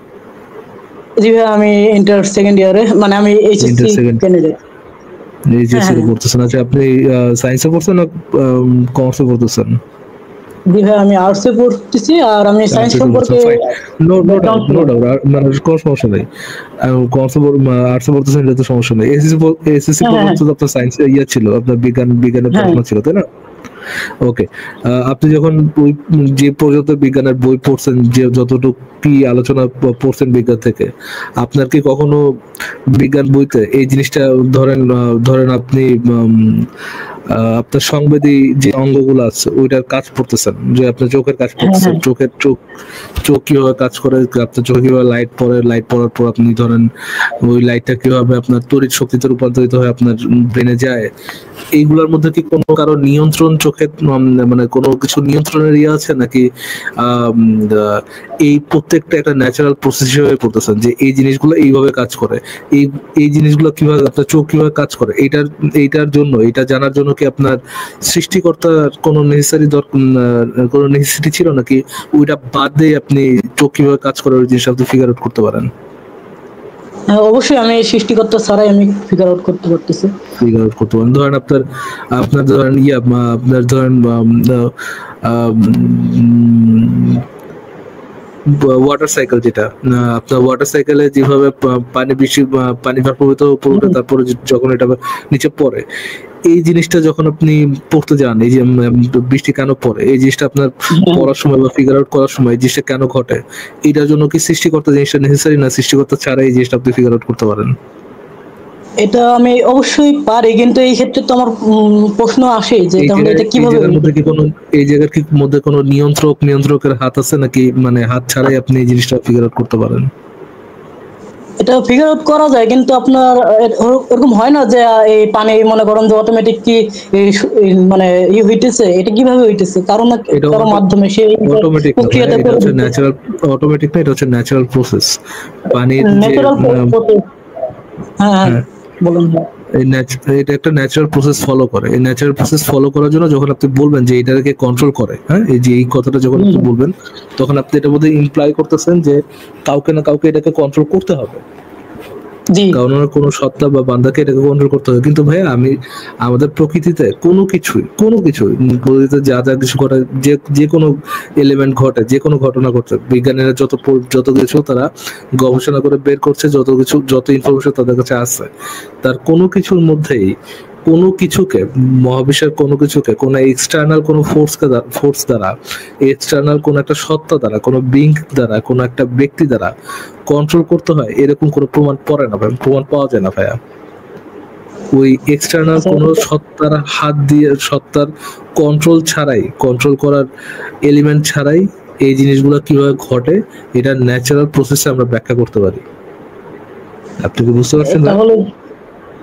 জি ভাই, আমি ইন্টার সেকেন্ড ইয়ারে, মানে আমি এইচএসসি ক্যান্ডিডেট।
এইচএসসি পড়তেছেন। আচ্ছা, আপনি সায়েন্সে পড়ছেন না কমার্সে পড়তেছেন?
জি ভাই, আমি আর্টসে পড়তেছি, আর আমি সায়েন্স সম্পর্কে
নো ডাউট, মানে কোনো সমস্যা নেই। আর্টসে পড়তেছেন, এটা তো সমস্যা নেই। এসএসসি পর্যন্ত তো আপনার সায়েন্স ছিল, আপনার বিজ্ঞানের পড়াশোনা ছিল, তাই না? ওকে, আপনি যখন যে পর্যন্ত বিজ্ঞানের বই পড়ছেন, যে যতটুকু কি আলোচনা পড়ছেন বিজ্ঞান থেকে, আপনার কি কখনো বিজ্ঞান বইতে এই জিনিসটা ধরেন আপনি আপনার সংবেদী যে অঙ্গগুলো আছে ওইটার কাজ পড়তেছেন, যে আপনার চোখের কাজ পড়তেছেন, চোখ কিভাবে কাজ করে, আপনার চোখে কিভাবে লাইট পড়ে, লাইট পড়ার পর আপনি ধরেন ওই লাইটটা কিভাবে আপনার তড়িৎ শক্তিতে রূপান্তরিত হয়ে আপনার ব্রেনে যায়, এইগুলোর মধ্যে কি কোনো কারো নিয়ন্ত্রণ, চোখের মানে কোনো কিছু নিয়ন্ত্রণের ইয়ে আছে নাকি এই প্রত্যেকটা একটা ন্যাচারাল প্রসেস হিসেবে পড়তেছেন যে এই জিনিসগুলো এইভাবে কাজ করে, এই জিনিসগুলো কিভাবে আপনার চোখ কিভাবে কাজ করে, এইটার জন্য, এটা জানার জন্য কি আপনার সৃষ্টিকর্তার কোনো নেসেসিটি ছিল নাকি ওইটা বাদ দিয়ে আপনি চোখ কিভাবে কাজ করে ওই জিনিসটা আপনি ফিগার আউট করতে পারেন?
হ্যাঁ, অবশ্যই আমি সৃষ্টিকর্তা ছাড়াই আমি ফিগার আউট করতে পারতেছি।
ধরেন আপনার ধরেন আপনার ধরেন ওয়াটার সাইকেল, যেটা আপনার ওয়াটার সাইকেলে যেভাবে পানি প্রবাহিত উপরে ওঠে, তারপরে যখন এটা নিচে পড়ে, এই জিনিসটা যখন আপনি পড়তে যান, এই যে বৃষ্টি কেন পড়ে, এই জিনিসটা আপনার পড়ার সময় বা ফিগার আউট করার সময় এই জিনিসটা কেন ঘটে, এটার জন্য কি সৃষ্টিকর্তা জিনিসটা নেসেসারি না সৃষ্টিকর্তা ছাড়া এই জিনিসটা আপনি ফিগার আউট করতে পারেন?
এটা আমি অবশ্যই পারি, কিন্তু এই ক্ষেত্রে তো আমার প্রশ্ন আসে যে তাহলে এটা কিভাবে,
এই জায়গার কি মধ্যে কোনো নিয়ন্ত্রকের হাত আছে নাকি, মানে হাত ছাড়াই আপনি এই জিনিসটা ফিগার আউট করতে পারেন?
এটা ফিগার আউট করা যায়, কিন্তু আপনার এরকম হয় না যে এই পানি মনে করেন যে অটোমেটিক কি মানে হইতেছে, এটা কিভাবে হইতেছে, কারণ মাধ্যমে সেই প্রক্রিয়াটা করে
ন্যাচারাল, অটোমেটিক না, এটা হচ্ছে ন্যাচারাল প্রসেস। পানির
ন্যাচারাল প্রসেস। হ্যাঁ, বলুন।
এটা একটা ন্যাচারাল প্রসেস ফলো করে। এই ন্যাচারাল প্রসেস ফলো করার জন্য যখন আপনি বলবেন যে এটাকে কন্ট্রোল করে, হ্যাঁ, এই যে এই কথাটা যখন আপনি বলবেন, তখন আপনি এটার মধ্যে ইমপ্লাই করতেছেন যে কাউকে না কাউকে এটাকে কন্ট্রোল করতে হবে, কারণ কোনো সত্তা বা বান্দাকে এটাকে কন্ট্রোল করতে হবে। কিন্তু ভাইয়া, আমাদের প্রকৃতিতে কোনো কিছুই প্রকৃতিতে যা কিছু ঘটে, যে কোনো এলিমেন্ট ঘটে, যে কোনো ঘটনা ঘটে, বিজ্ঞানীরা যত কিছু তারা গবেষণা করে বের করছে, যত ইনফরমেশন তাদের কাছে আছে, তার কোনো কিছুর মধ্যেই কোনো কিছুকে, মহাবিশ্বের কোনো কিছুকে কোনো এক্সটার্নাল কোনো ফোর্স দ্বারা, এক্সটার্নাল কোনো একটা সত্তা দ্বারা, কোনো বিং দ্বারা, কোনো একটা ব্যক্তি দ্বারা কন্ট্রোল করতে হয় এরকম কোনো প্রমাণ পাওয়া যায় না ভাইয়া। ওই এক্সটার্নাল কোনো সত্তার হাত দিয়ে, সত্তার কন্ট্রোল ছাড়াই, কন্ট্রোল করার এলিমেন্ট ছাড়াই এই জিনিসগুলো কিভাবে ঘটে, এটা ন্যাচারাল প্রসেসে আমরা ব্যাখ্যা করতে পারি। আপনি কি বুঝতে পারছেন?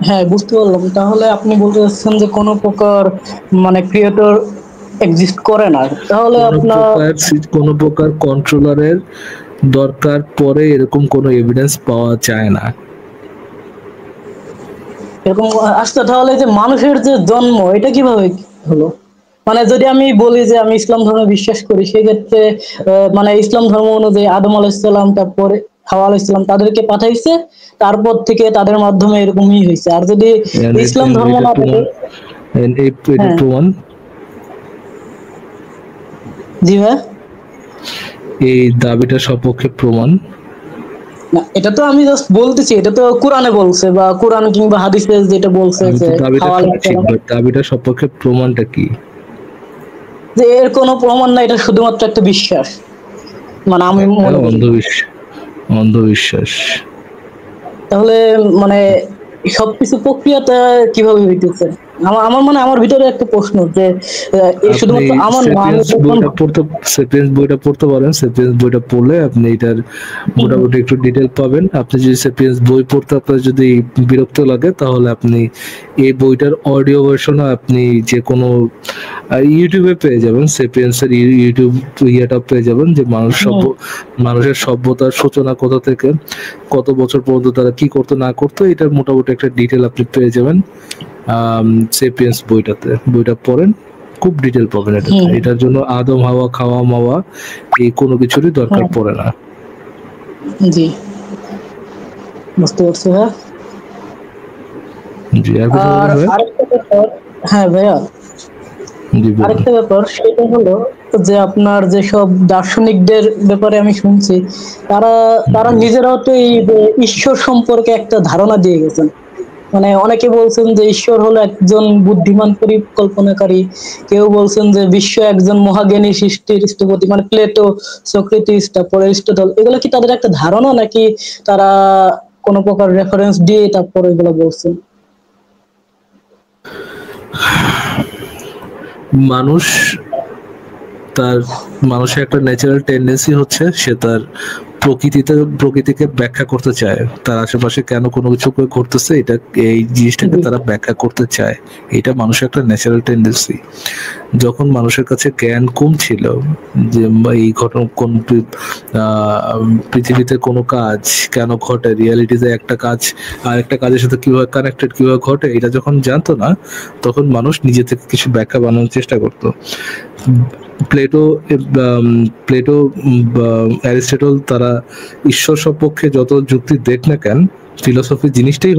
হ্যাঁ, বুঝতে পারলাম। তাহলে আপনি বলতে চাচ্ছেন যে কোনো প্রকার মানে ক্রিয়েটর এক্সিস্ট করে না, তাহলে
কোনো প্রকার কন্ট্রোলারের দরকার পরে এরকম কোনো এভিডেন্স পাওয়া যায় না
এরকম আসলে। তাহলে যে মানুষের যে জন্ম, এটা কিভাবে হলো? মানে যদি আমি বলি যে আমি ইসলাম ধর্মে বিশ্বাস করি, সেক্ষেত্রে মানে ইসলাম ধর্ম অনুযায়ী আদম আলাইহিস সালাম, তারপরে হাওয়া আলাইহিস সালাম, তাদেরকে পাঠাইছে, তারপর থেকে তাদের মাধ্যমে এরকমই হয়েছে। আর যদি ইসলাম ধর্ম না থাকে, জি ভাই,
এই দাবিটা সপক্ষে প্রমাণ
না, এটা তো আমি জাস্ট বলতেছি, এটা তো কোরআনে বলছে, বা কোরআন কিংবা হাদিসে যেটা বলছে যে
দাবিটা সপক্ষে প্রমাণটা কি?
যে এর কোনো প্রমাণ নাই, এটা শুধুমাত্র একটা বিশ্বাস, মানে আমি
অন্ধবিশ্বাস।
তাহলে মানে সবকিছু প্রক্রিয়াটা কিভাবে হইতেছে? আমার ভিতরে একটা প্রশ্ন যে শুধুমাত্র আমার না, আমি
সেপিয়েন্স বইটা পড়তে পারেন। সেপিয়েন্স বইটা পড়লে আপনি এটার মোটামুটি একটু ডিটেল পাবেন। আপনি যদি সেপিয়েন্স বই পড়তে আপনার যদি বিরক্ত লাগে, তাহলে আপনি এই বইটার অডিও ভার্সন আপনি যে কোনো ইউটিউবে পেয়ে যাবেন। সেপিয়েন্সের ইউটিউব ইয়েটা পেয়ে যাবেন, যে মানুষের সভ্যতার সূচনা কোথা থেকে কত বছর পর্যন্ত তারা কি করতো না করতো, এটার মোটামুটি একটা ডিটেল আপনি পেয়ে যাবেন সেপিয়েন্স বইটাতে। বইটা পড়েন, খুব ডিটেল পাবেন এটাতে। এটার জন্য আদম হাওয়া খাওয়া মাওয়া এই কোনো কিছুরই দরকার পড়ে না।
জি, বুঝতে পারছি।
জি,
আর আরেকটা ব্যাপার, হ্যাঁ ভাইয়া, আরেকটা ব্যাপার সেটা হলো যে আপনার যেসব দার্শনিকদের ব্যাপারে আমি শুনছি, তারা নিজেরাও তো এই ঈশ্বর সম্পর্কে একটা ধারণা দিয়ে গেছেন। মানে অনেকে বলছেন যে ঈশ্বর হলো একজন বুদ্ধিমান পরিকল্পনাকারী, কেউ বলছেন যে বিশ্ব একজন মহাজ্ঞানী সৃষ্টির স্থপতি, মানে প্লেটো, সক্রেটিস, তারপরে এরিস্টটল। এগুলো কি তাদের একটা ধারণা, নাকি তারা কোনো প্রকার রেফারেন্স দিয়ে তারপরে এগুলো বলছেন?
মানুষের একটা ন্যাচারাল টেন্ডেন্সি হচ্ছে সে তার প্রকৃতিকে ব্যাখ্যা করতে চায়। তার আশেপাশে কেন কোনো কিছু ঘটতেছে, এই জিনিসটাকে তারা ব্যাখ্যা করতে চায়। এটা মানুষের একটা ন্যাচারাল টেন্ডেন্সি। যখন মানুষের কাছে জ্ঞান কম ছিল, যে এই ঘটনা কোন পৃথিবীতে কোনো কাজ কেন ঘটে, রিয়ালিটিতে একটা কাজ আর একটা কাজের সাথে কিভাবে কানেক্টেড, কিভাবে ঘটে, এটা যখন জানতো না, তখন মানুষ নিজে থেকে কিছু ব্যাখ্যা বানানোর চেষ্টা করতো। প্লেটো, অ্যারিস্টটল, তারা ঈশ্বর সপক্ষে যত যুক্তি দেখ না কেন, ফিলোসফি জিনিসটাই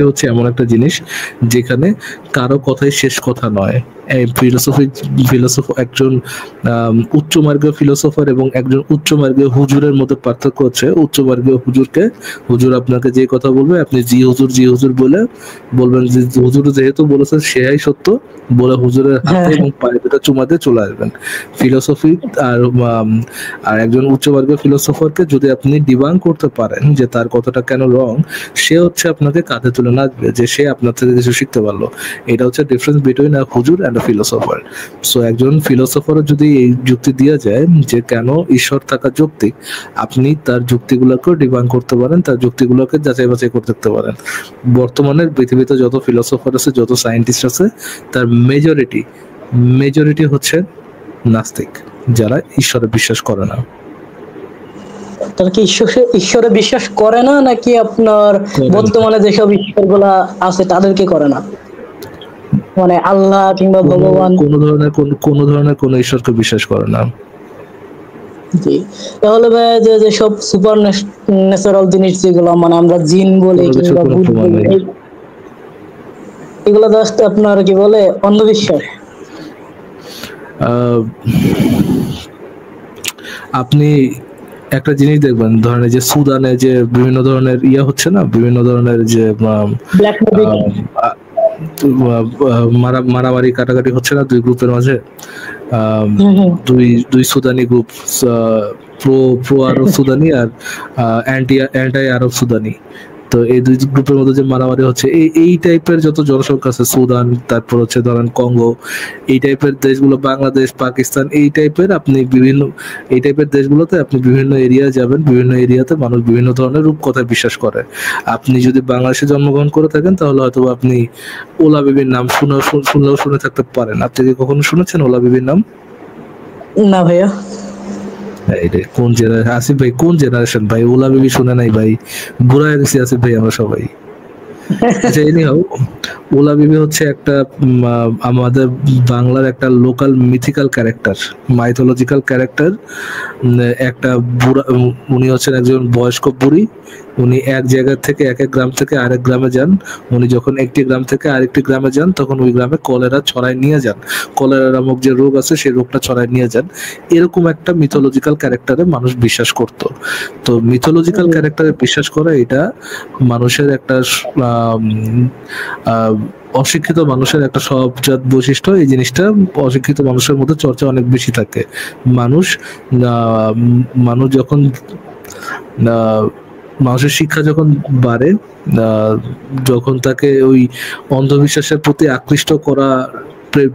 হচ্ছে এমন একটা জিনিস যেখানে কারো কথাই শেষ কথা নয়। ফিলোসফার একজন উচ্চ মার্গীয় ফিলোসফার এবং একজন উচ্চ মার্গীয় হুজুরের মধ্যে পার্থক্য হচ্ছে, উচ্চ মার্গীয় হুজুর আপনাকে যে কথা বলবে আপনি জি হুজুর বলে বলবেন, যে হুজুর যেহেতু বলেছেন সেটাই সত্য বলে হুজুরের হাতে এবং পায়ে দুটো চুমা দিয়ে চলে আসবেন। ফিলোসফি আর একজন উচ্চ মার্গীয় ফিলোসফারকে যদি আপনি ডিবাঙ্ক করতে পারেন যে তার কথাটা কেন রং, সে হচ্ছে আপনাকে কাঁধে তুলে নাচবে যে সে আপনার থেকে কিছু শিখতে পারলো। এটা হচ্ছে ডিফারেন্স বিটুইন আ হুজুর এন্ড আ ফিলোসফার। সো একজন ফিলোসফারও যদি এই যুক্তি দেওয়া যায় যে কেন ঈশ্বর থাকা যৌক্তিক, আপনি তার যুক্তিগুলোকে ডিবাঙ্ক করতে পারেন, তার যুক্তিগুলোকে যাচাই বাছাই করতে পারেন। বর্তমানে পৃথিবীতে যত ফিলোসফার আছে, যত সায়েন্টিস্ট আছে, তার মেজরিটি হচ্ছে নাস্তিক, যারা ঈশ্বরে বিশ্বাস করে না।
তারা কি ঈশ্বরে বিশ্বাস করে না, নাকি আপনার বর্তমানে যেসব ঈশ্বরগুলা আছে তাদেরকে করে না? মানে আল্লাহ কিংবা ভগবান
কোন ধরনের কোন ঈশ্বরকে বিশ্বাস করে না।
জি, তাহলে ভাই যে সব সুপার ন্যাচারাল জিনিস যেগুলো মানে আমরা জিন বলি কিংবা ভূত বলি, এগুলো জাস্ট আপনার কি বলে অন্ধবিশ্বাস।
আপনি একটা জিনিস দেখবেন, ধরেন যে সুদানে যে বিভিন্ন ধরনের হচ্ছে না, বিভিন্ন ধরনের যে মারামারি কাটাকাটি হচ্ছে না দুই গ্রুপের মাঝে, দুই সুদানি গ্রুপ, প্রো আরব সুদানি আর অ্যান্টি আরব সুদানি। তো এই দুই গ্রুপের মধ্যে যে মারামারি হচ্ছে, এই টাইপের যত জনসংখ্যা আছে, সুদান, তারপর হচ্ছে ধরেন কঙ্গো, এই টাইপের দেশগুলো, বাংলাদেশ, পাকিস্তান, এই টাইপের দেশগুলোতে আপনি বিভিন্ন এরিয়া যাবেন, বিভিন্ন এরিয়াতে মানুষ বিভিন্ন ধরনের রূপকথায় বিশ্বাস করে। আপনি যদি বাংলাদেশে জন্মগ্রহণ করে থাকেন, তাহলে হয়তো আপনি ওলা বিবির নাম শুনলেও শুনে থাকতে পারেন। আপনি কি কখনো শুনেছেন ওলা বিবির নাম?
না ভাইয়া।
কোন জেনারেশন আসিফ ভাই, কোন জেনারেশন ভাই? ওলা বিবি শুনে নাই ভাই, বুড়া হয়ে গেছি আসিফ ভাই আমরা সবাই। আচ্ছা, এনিহাউ, ওলা বিবি হচ্ছে একটা আমাদের বাংলার একটা local mythical character, mythological character. একটা বুড়া, উনি হচ্ছেন একজন বয়স্ক বুড়ি। উনি এক জায়গা থেকে, এক গ্রাম থেকে আরেক গ্রামে যান। উনি যখন একটি গ্রাম থেকে আরেকটি গ্রামে যান, তখন ওই গ্রামে কলেরা ছড়ায় নিয়ে যান। কলেরা নামক যে রোগ আছে, সেই রোগটা ছড়ায় নিয়ে যান। এরকম একটা মিথোলজিক্যাল ক্যারেক্টারে মানুষ বিশ্বাস করত। তো মিথোলজিক্যাল ক্যারেক্টারে বিশ্বাস করা, এটা মানুষের একটা অশিক্ষিত মানুষের একটা স্বভাবজাত বৈশিষ্ট্য, এই জিনিসটা অশিক্ষিত মানুষের মধ্যে চর্চা অনেক বেশি থাকে। মানুষ মানুষ যখন মানুষের শিক্ষা যখন বাড়ে, যখন তাকে ওই অন্ধবিশ্বাসের প্রতি আকৃষ্ট করা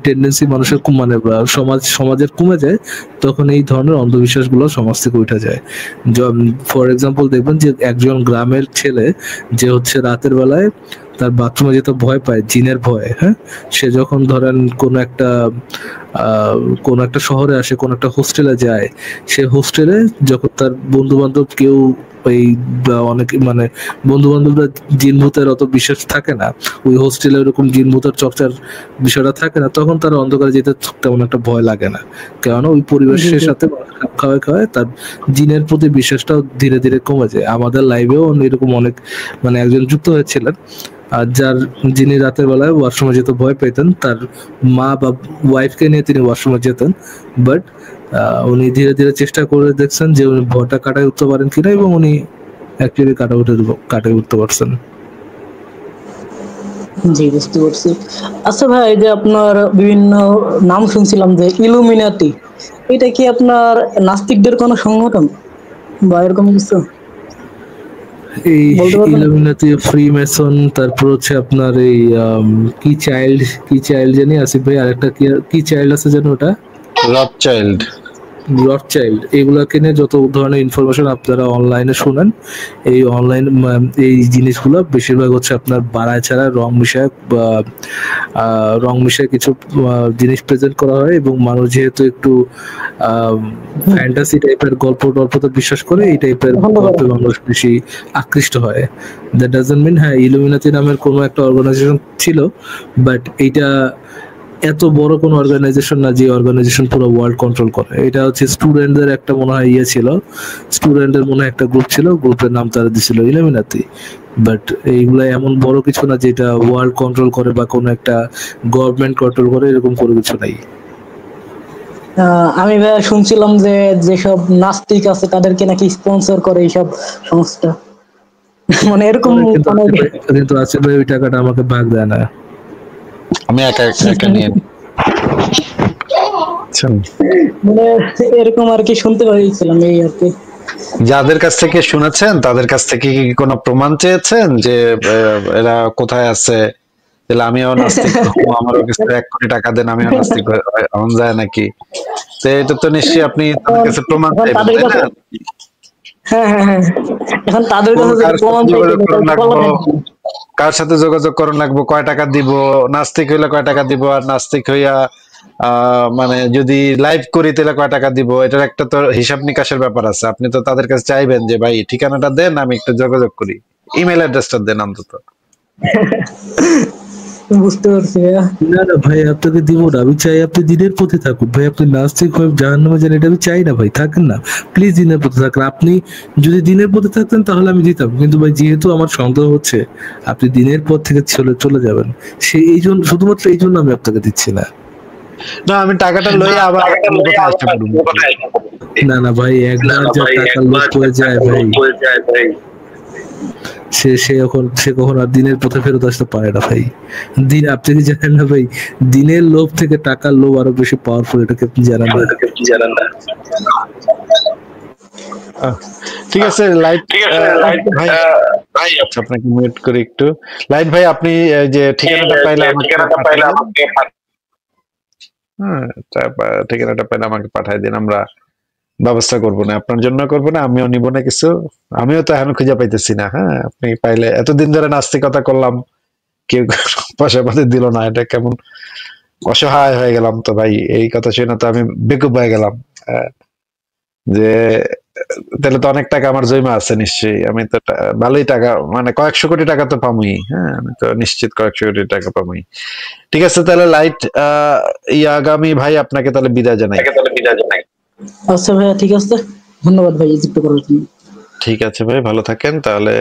টেন্ডেন্সি মানুষের মানে সমাজের কমে যায়, তখন এই ধরনের অন্ধবিশ্বাসগুলো সমাজ থেকে উঠে যায়। ফর এক্সাম্পল দেখবেন যে একজন গ্রামের ছেলে যে হচ্ছে রাতের বেলায় তার বাথরুমে যেতে ভয় পায়, জিনের ভয়ে, হ্যাঁ, সে যখন ধরেন কোন একটা শহরে আসে, কোন একটা হোস্টেলে যায়, সে হোস্টেলে যখন তার বন্ধু বান্ধব কেউ এই অনেক মানে বন্ধু বান্ধবরা জিন ভূতের অত বিশ্বাস থাকে না, ওই হোস্টেলে ওরকম জিন ভূতের চর্চার বিষয়টা থাকে না, তখন তার অন্ধকারে যেতে তেমন একটা ভয় লাগে না, কেননা ওই পরিবেশের সাথে খাওয়ায় খাওয়ায় তার জিনের প্রতি বিশ্বাসটাও ধীরে ধীরে কমে যায়। আমাদের লাইভেও এরকম অনেক মানে একজন যুক্ত হয়েছিলেন, আর যিনি রাতের বেলায় ওয়াশরুমে যেতে ভয় পেতেন, তার মা বা ওয়াইফকে নিয়ে তিনি ওয়াশরুমে যেতেন, বাট উনি ধীরে ধীরে চেষ্টা করে দেখছেন যে উনি ভয়টা কাটায় উঠতে পারেন কিনা, এবং উনি অ্যাকচুয়ালি কাটায় উঠতে পারছেন।
জি, বুঝতে পারছি। আচ্ছা ভাই, যে আপনার বিভিন্ন নাম শুনছিলাম যে ইলুমিনাটি, এটা কি আপনার নাস্তিকদের কোনো সংগঠন বা এরকম কিছু?
এই ইলুমিনাতি, ফ্রিমেসন, তারপর হচ্ছে আপনার এই কি চাইল্ড জানি আসিফ ভাই, আরেকটা কি চাইল্ড আছে জানো, ওটা
রথচাইল্ড,
এগুলাকে নিয়ে যত ধরনের ইনফরমেশন আপনারা অনলাইনে শুনেন, এই অনলাইন এই জিনিসগুলো বেশিরভাগ হচ্ছে আপনার বাড়ায় ছাড়া রং মিশায় কিছু জিনিস প্রেজেন্ট করা হয়, এবং মানুষ যেহেতু একটু ফ্যান্টাসি টাইপের গল্পতে বিশ্বাস করে, এই টাইপের গল্পে মানুষ বেশি আকৃষ্ট হয়। দ্যাট ডাজন্ট মিন হ্যাঁ ইলুমিনাতি নামের কোনো একটা অর্গানাইজেশন ছিল, বাট এইটা এত বড় কোন অর্গানাইজেশন না যে অর্গানাইজেশন পুরো ওয়ার্ল্ড কন্ট্রোল করে। এটা হচ্ছে স্টুডেন্টদের একটা মনে হয় ছিল, স্টুডেন্টদের মনে হয় একটা গ্রুপ ছিল, গ্রুপের নাম তারা দিছিল ইলুমিনাতি। বাট এইগুলা এমন বড় কিছু না যেটা ওয়ার্ল্ড কন্ট্রোল করে বা কোনো একটা গভর্নমেন্ট কন্ট্রোল করে, এরকম কোনো কিছু নাই।
আমি ভাই শুনছিলাম যে যেসব নাস্তিক আছে তাদেরকে নাকি স্পন্সর করে এইসব সংস্থা, মানে এরকম।
কিন্তু আছে ভাই, ওই টাকাটা আমাকে ভাগ দেয় না,
আমি একা নিয়ে
মানে এরকম আর কি শুনতে পাইছিলাম, এই আর কি।
যাদের কাছ থেকে শুনেছেন তাদের কাছ থেকে কি কোনো প্রমাণ চেয়েছেন যে এরা কোথায় আছে? তাহলে আমিও নাস্তিক, আমারও কিছু 1 কোটি টাকা দেন, আমিও নাস্তিক হন যায় নাকি? তো এটা তো নিশ্চয়ই আপনি তাদের কাছে প্রমাণ চাইবেন, তাই না?
হ্যাঁ, এখন তাদের কাছে প্রমাণ
কার সাথে যোগাযোগ করুন লাগবো, কয় টাকা দিব, নাস্তিক হইলে কয় টাকা দিব, আর নাস্তিক হইয়া মানে যদি লাইভ করি তাহলে কয় টাকা দিব, এটার একটা তো হিসাব নিকাশের ব্যাপার আছে। আপনি তো তাদের কাছে চাইবেন যে ভাই ঠিকানাটা দেন, আমি একটু যোগাযোগ করি, ইমেল অ্যাড্রেসটা দেন অন্তত।
বুঝতে পারছি।
না ভাই, আপনাকে দিব না, আমি চাই আপনি দিনের পথে থাকুন ভাই, আপনি নাস্তিক হয়ে জাহান্নামে যান, এটা আমি চাই না ভাই, থাকেন না প্লিজ, দিনের পথে থাকেন। আপনি যদি দিনের পথে থাকতেন তাহলে আমি দিতাম, কিন্তু ভাই যেহেতু আমার সন্দেহ হচ্ছে আপনি দিনের পথ থেকে চলে যাবেন, এই জন্য, শুধুমাত্র এই জন্য আমি আপনাকে দিচ্ছি না।
না, আমি টাকাটা লই আবার
না ভাই, একবার যা টাকা লোক হয়ে যায় ভাই, সে কখন আর দিনের পথে ফেরত আসতে পারে না ভাই। আপনি কি জানেন না ভাই, দিনের লোভ থেকে টাকার লোভ আরো বেশি পাওয়ারফুল, এটাকে আপনি জানেন না?
ঠিক আছে লাইট ভাই, আপনাকে মিউট করি একটু। লাইট ভাই, আপনি যে ঠিকানাটা পাইলে ঠিকানাটা পাইলে আমাকে পাঠাই দিন, আমরা ব্যবস্থা করবো না, আপনার জন্য করবো না, আমিও নিব না কিছু, আমিও তো এখন খুঁজে পাইতেছি না। হ্যাঁ, আপনি পাইলে, এতদিন ধরে নাস্তিকতা করলাম, কেউ পয়সা পাতি দিল না, এটা কেমন অসহায় হয়ে গেলাম তো ভাই, এই কথা শুনে তো আমি বেকুব হয়ে গেলাম। যে তাহলে তো অনেক টাকা আমার জমা আছে নিশ্চয়ই, আমি তো ভালোই টাকা, মানে কয়েকশো কোটি টাকা তো পামই। হ্যাঁ, আমি তো নিশ্চিত কয়েকশো কোটি টাকা পামই। ঠিক আছে, তাহলে লাইট আগামী ভাই আপনাকে তাহলে বিদায় জানাই।
আচ্ছা ভাইয়া, ঠিক আছে, ধন্যবাদ ভাই, যুক্ত করার জন্য।
ঠিক আছে ভাই, ভালো থাকেন তাহলে।